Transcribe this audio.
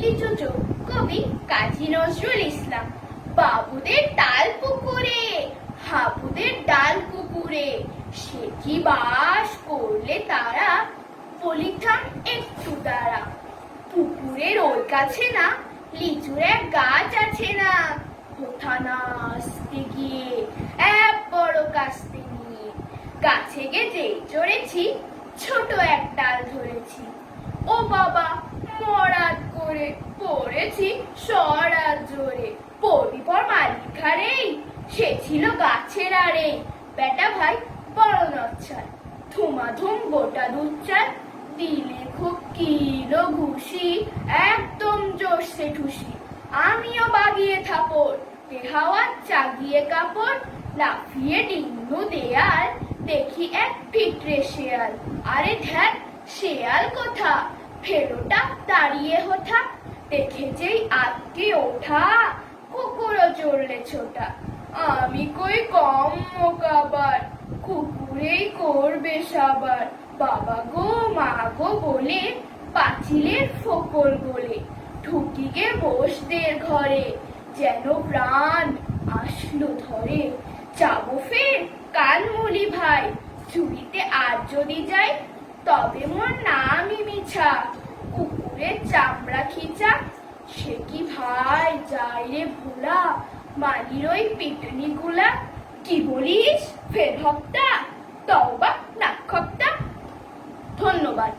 লিচু চোখ কবি কাজী নজরুল ইসলাম। বাবুদের ডাল পুকুরে, হাবুদের ডাল কুকুরে, সে কি বাস করলে তারা, বলি থাম একটু তারা। পুকুরের ওই কাছে না লিচুর এক গাছ আছে না, কোথা না আসতে গিয়ে এক বড় কাস্তে নিয়ে, গাছে গেজে চড়েছি, ছোট এক ডাল ধরেছি, ও বাবা মরাদ করে পড়েছি সরাত জোরে। পড়বি পর মালিক ঘাড়েই, সে ছিল গাছের আড়ে, বেটা ভাই বড় নচ্ছার, ধুমাধুম গোটা দুধ চাল, দিলে খুব কিলো ঘুষি, একদম জোরসে ঠুসি। আমিও বাগিয়ে থাপড়, হাওয়া চাগিয়ে কাপড়, লাফিয়ে ডিঙ্গু দেয়াল, দেখি এক পিঁপড়ে শেয়াল। আরে ধ্যাত, শেয়াল কোথা, ফেলোটা দাঁড়িয়ে হোথা, দেখে যেই আটকে ওঠা, কুকুরও চড়লে ছোটা। আমি কই কম মোকাবার, কুকুরেই করবে সাবার, বাবা গো মা গো বলে পাঁচিলের ফোকর বলে, ঢুকিগে বসদের ঘরে, যেন প্রাণ আসলো ধরে। যাবো ফের কানমুলি ভাই, চুরিতে আর যদি যাই, তবে মোর নামই মিছা, কুকুরের চামড়া খিচা। সে কি ভাই যাই রে ভোলা, মালির ওই পিটনি গুলা। কি বলিস ফের হপ্তা, তওবা নাক খপ্তা। ধন্যবাদ।